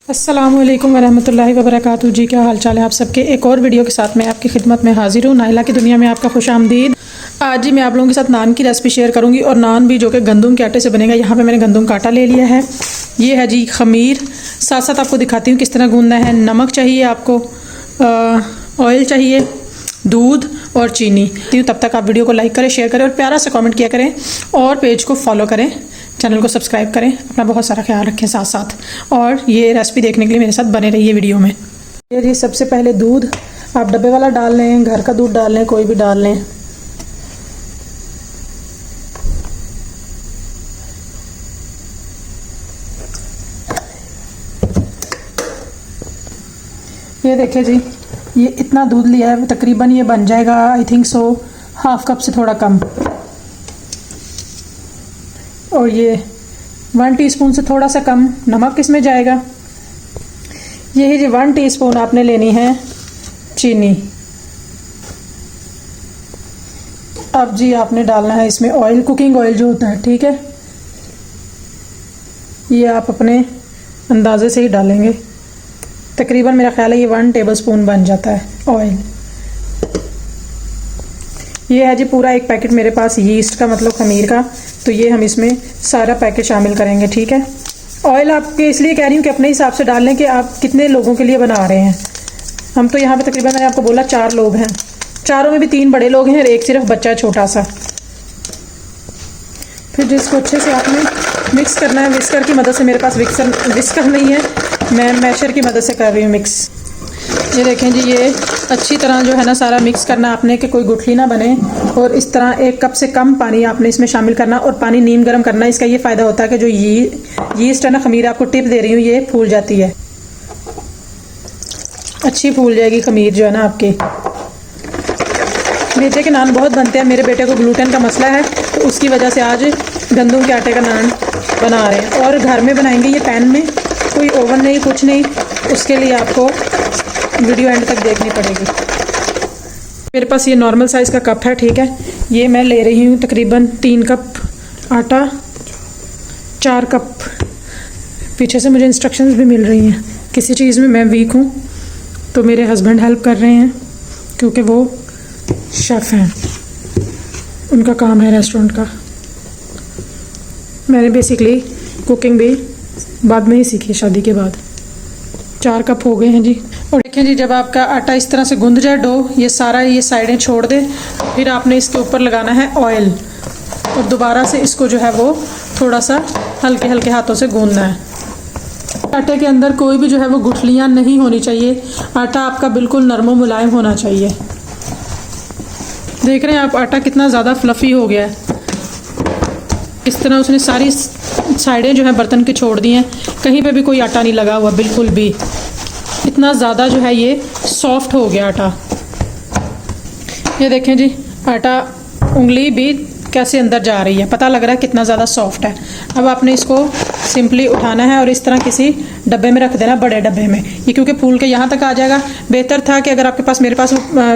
अस्सलामुअलैकुम वरहमतुल्लाहि वबरकातुहू। जी क्या हाल चाल है आप सबके। एक और वीडियो के साथ मैं आपकी खिदमत में हाजिर हूँ। नाइला की दुनिया में आपका खुश आमदीद। आज जी मैं आप लोगों के साथ नान की रेसिपी शेयर करूँगी और नान भी जो कि गंदम के आटे से बनेगा। यहाँ पे मैंने गंदम का आटा ले लिया है। ये है जी खमीर। साथ साथ आपको दिखाती हूँ किस तरह गूंदना है। नमक चाहिए आपको, ऑयल चाहिए, दूध और चीनी। तब तक आप वीडियो को लाइक करें, शेयर करें और प्यारा सा कमेंट किया करें और पेज को फॉलो करें, चैनल को सब्सक्राइब करें। अपना बहुत सारा ख्याल रखें साथ साथ, और ये रेसिपी देखने के लिए मेरे साथ बने रहिए वीडियो में। ये सबसे पहले दूध आप डब्बे वाला डाल लें, घर का दूध डाल लें, कोई भी डाल लें। ये देखिए जी, ये इतना दूध लिया है, तकरीबन ये बन जाएगा I think so half cup से थोड़ा कम। और ये 1 टीस्पून से थोड़ा सा कम नमक इसमें जाएगा। यही जी 1 टीस्पून आपने लेनी है चीनी। अब जी आपने डालना है इसमें ऑयल, कुकिंग ऑयल जो होता है, ठीक है। ये आप अपने अंदाजे से ही डालेंगे। तकरीबन मेरा ख्याल है ये 1 टेबलस्पून बन जाता है ऑयल। ये है जी पूरा एक पैकेट मेरे पास यीस्ट का, मतलब खमीर का। तो ये हम इसमें सारा पैकेट शामिल करेंगे, ठीक है। ऑयल आपके इसलिए कह रही हूँ कि अपने हिसाब से डाल लें कि आप कितने लोगों के लिए बना रहे हैं। हम तो यहाँ पे तकरीबन मैंने आपको बोला 4 लोग हैं। चारों में भी 3 बड़े लोग हैं और एक सिर्फ बच्चा छोटा सा। फिर जिसको अच्छे से आपने मिक्स करना है विस्कर की मदद से। मेरे पास विस्कर नहीं है, मैं मैशर की मदद से कर रही हूँ मिक्स। ये देखें जी, ये अच्छी तरह जो है ना सारा मिक्स करना आपने कि कोई गुठली ना बने। और इस तरह 1 कप से कम पानी आपने इसमें शामिल करना और पानी नीम गर्म करना। इसका ये फ़ायदा होता है कि जो यीस्ट है ना, खमीर आपको टिप दे रही हूँ, ये फूल जाती है, अच्छी फूल जाएगी खमीर जो है ना आपकी। मैदे के नान बहुत बनते हैं, मेरे बेटे को ग्लूटेन का मसला है तो उसकी वजह से आज गंदम के आटे का नान बना रहे हैं। और घर में बनाएंगे ये पैन में, कोई ओवन नहीं, कुछ नहीं। उसके लिए आपको वीडियो एंड तक देखनी पड़ेगी। मेरे पास ये नॉर्मल साइज़ का कप है, ठीक है। ये मैं ले रही हूँ तकरीबन 3 कप आटा, 4 कप। पीछे से मुझे इंस्ट्रक्शंस भी मिल रही हैं। किसी चीज़ में मैं वीक हूँ तो मेरे हस्बैंड हेल्प कर रहे हैं क्योंकि वो शेफ़ हैं, उनका काम है रेस्टोरेंट का। मैंने बेसिकली कुकिंग भी बाद में ही सीखी, शादी के बाद। 4 कप हो गए हैं जी। और देखें जी, जब आपका आटा इस तरह से गूंद जाए डो, ये सारा ये साइडें छोड़ दे, फिर आपने इसके ऊपर लगाना है ऑयल और दोबारा से इसको जो है वो थोड़ा सा हल्के हल्के हाथों से गूंदना है। आटे के अंदर कोई भी जो है वो गुठलियाँ नहीं होनी चाहिए। आटा आपका बिल्कुल नरम मुलायम होना चाहिए। देख रहे हैं आप आटा कितना ज़्यादा फ्लफ़ी हो गया है। इस तरह उसने सारी साइडें जो है बर्तन की छोड़ दी हैं, कहीं पे भी कोई आटा नहीं लगा हुआ बिल्कुल भी। इतना ज़्यादा जो है ये सॉफ्ट हो गया आटा। ये देखें जी, आटा उंगली भी कैसे अंदर जा रही है, पता लग रहा है कितना ज़्यादा सॉफ्ट है। अब आपने इसको सिंपली उठाना है और इस तरह किसी डब्बे में रख देना, बड़े डब्बे में। ये क्योंकि फूल के यहाँ तक आ जाएगा। बेहतर था कि अगर आपके पास, मेरे पास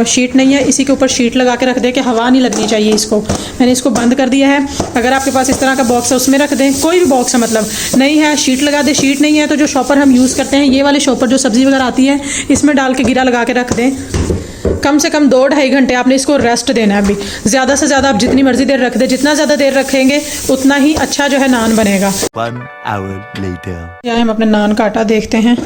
शीट नहीं है, इसी के ऊपर शीट लगा के रख दे कि हवा नहीं लगनी चाहिए इसको। मैंने इसको बंद कर दिया है। अगर आपके पास इस तरह का बॉक्स है उसमें रख दें, कोई भी बॉक्स है, मतलब नहीं है शीट लगा दे। शीट नहीं है तो जो शॉपर हम यूज़ करते हैं, ये वाले शॉपर जो सब्ज़ी वगैरह आती है, इसमें डाल के गिरा लगा के रख दें। कम से कम 2-2.5 घंटे आपने इसको रेस्ट देना है। अभी ज़्यादा से ज़्यादा आप जितनी मर्जी देर रख दें, जितना ज़्यादा देर रखेंगे उतना ही अच्छा जो है नान बनेगा। 1 hour later. यहाँ हम अपने नान का आटा देखते हैं।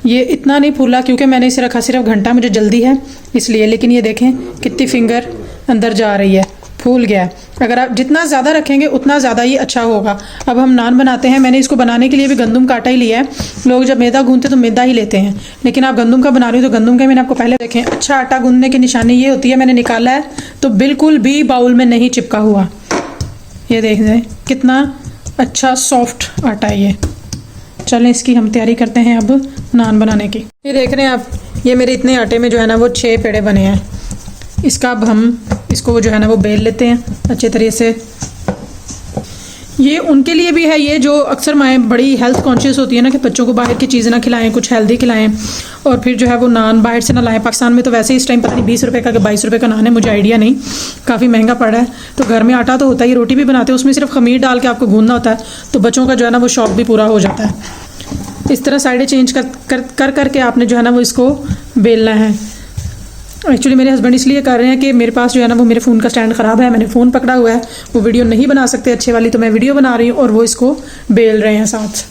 ये इतना नहीं फूला क्योंकि मैंने इसे रखा सिर्फ घंटा, मुझे जल्दी है इसलिए। लेकिन ये देखें कितनी फिंगर अंदर जा रही है, फूल गया है। अगर आप जितना ज़्यादा रखेंगे उतना ज़्यादा ही अच्छा होगा। अब हम नान बनाते हैं। मैंने इसको बनाने के लिए भी गंदम का आटा ही लिया है। लोग जब मैदा गूंदते तो मैदा ही लेते हैं, लेकिन आप गंदम का बना रही हो तो गंदम का। मैंने आपको पहले देखें, अच्छा आटा गूंदने की निशानी ये होती है, मैंने निकाला है तो बिल्कुल भी बाउल में नहीं चिपका हुआ। ये देख दें कितना अच्छा सॉफ्ट आटा है ये। चलें इसकी हम तैयारी करते हैं अब नान बनाने की। ये देख रहे हैं आप, ये मेरे इतने आटे में जो है ना वो 6 पेड़े बने हैं। इसका अब हम इसको जो है ना वो बेल लेते हैं अच्छे तरीके से। ये उनके लिए भी है, ये जो अक्सर माएँ बड़ी हेल्थ कॉन्शियस होती है ना कि बच्चों को बाहर की चीज़ें ना खिलाएं, कुछ हेल्दी खिलाएं। और फिर जो है वो नान बाहर से ना लाएं। पाकिस्तान में तो वैसे ही इस टाइम पता नहीं 20 रुपये का कि 22 रुपये का नान है, मुझे आइडिया नहीं, काफ़ी महंगा पड़ रहा है। तो घर में आटा तो होता ही, रोटी भी बनाते हैं, उसमें सिर्फ खमीर डाल के आपको गूंदना होता है, तो बच्चों का जो है ना वो शौक भी पूरा हो जाता है। इस तरह साइडें चेंज कर करके आपने जो है ना वो इसको बेलना है। एक्चुअली मेरे हस्बैंड इसलिए कर रहे हैं कि मेरे पास जो है ना वो मेरे फ़ोन का स्टैंड ख़राब है, मैंने फ़ोन पकड़ा हुआ है, वो वीडियो नहीं बना सकते अच्छे वाली, तो मैं वीडियो बना रही हूँ और वो इसको बेल रहे हैं साथ।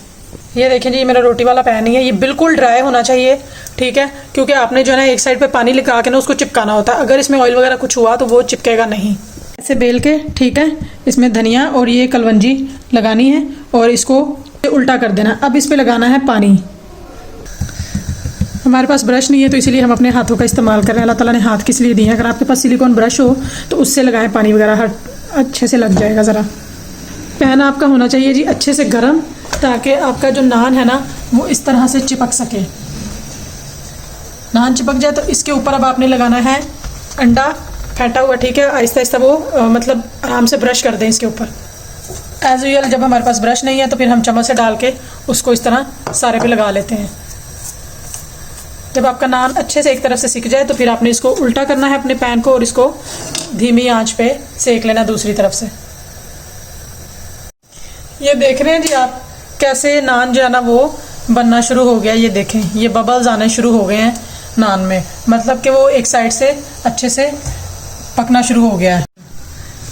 ये देखें जी, ये मेरा रोटी वाला पैन ही है, ये बिल्कुल ड्राई होना चाहिए, ठीक है, क्योंकि आपने जो है ना एक साइड पे पानी लगा के ना उसको चिपकाना होता है, अगर इसमें ऑयल वगैरह कुछ हुआ तो वो चिपकेगा नहीं। ऐसे बेल के, ठीक है, इसमें धनिया और ये कलवंजी लगानी है और इसको उल्टा कर देना। अब इस पर लगाना है पानी। हमारे पास ब्रश नहीं है तो इसीलिए हम अपने हाथों का इस्तेमाल कर रहे हैं। अल्लाह ताला ने हाथ किस लिए दिए हैं, अगर आपके पास सिलिकॉन ब्रश हो तो उससे लगाएं पानी वगैरह, हर अच्छे से लग जाएगा। ज़रा पैन आपका होना चाहिए जी अच्छे से गर्म, ताकि आपका जो नान है ना वो इस तरह से चिपक सके। नान चिपक जाए तो इसके ऊपर अब आपने लगाना है अंडा फेंटा हुआ, ठीक है, आहिस्ता आहिस्ता वो मतलब आराम से ब्रश कर दें इसके ऊपर। एज़ यूजुअल जब हमारे पास ब्रश नहीं है तो फिर हम चम्मच से डाल के उसको इस तरह सारे पे लगा लेते हैं। जब आपका नान अच्छे से एक तरफ से सिक जाए तो फिर आपने इसको उल्टा करना है अपने पैन को और इसको धीमी आंच पे सेक लेना दूसरी तरफ से। ये देख रहे हैं जी आप कैसे नान जो है ना वो बनना शुरू हो गया। ये देखें, ये बबल्स आने शुरू हो गए हैं नान में, मतलब कि वो एक साइड से अच्छे से पकना शुरू हो गया है।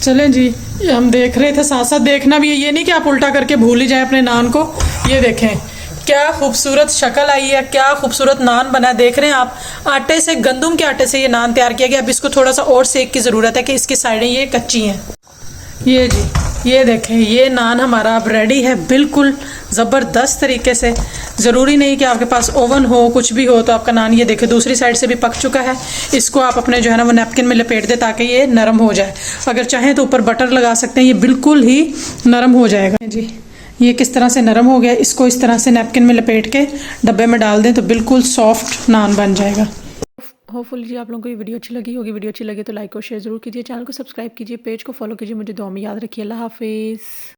चलें जी, ये हम देख रहे थे, साथ साथ देखना भी है, ये नहीं कि आप उल्टा करके भूल ही जाए अपने नान को। ये देखें क्या खूबसूरत शक्ल आई है, क्या खूबसूरत नान बना है। देख रहे हैं आप, आटे से, गंदम के आटे से ये नान तैयार किया गया। अब इसको थोड़ा सा और सेक की ज़रूरत है कि इसकी साइडें ये कच्ची हैं। ये जी, ये देखें, ये नान हमारा अब रेडी है बिल्कुल ज़बरदस्त तरीके से। ज़रूरी नहीं कि आपके पास ओवन हो, कुछ भी हो तो आपका नान, ये देखें दूसरी साइड से भी पक चुका है। इसको आप अपने जो है ना वो नैपकिन में लपेट दें ताकि ये नरम हो जाए। अगर चाहें तो ऊपर बटर लगा सकते हैं, ये बिल्कुल ही नरम हो जाएगा। जी, ये किस तरह से नरम हो गया। इसको इस तरह से नैपकिन में लपेट के डब्बे में डाल दें तो बिल्कुल सॉफ्ट नान बन जाएगा। होपफुली जी आप लोगों को ये वीडियो अच्छी लगी होगी। वीडियो अच्छी लगी तो लाइक और शेयर ज़रूर कीजिए, चैनल को सब्सक्राइब कीजिए, पेज को फॉलो कीजिए, मुझे दुआ में याद रखिए। अल्लाह हाफिज़।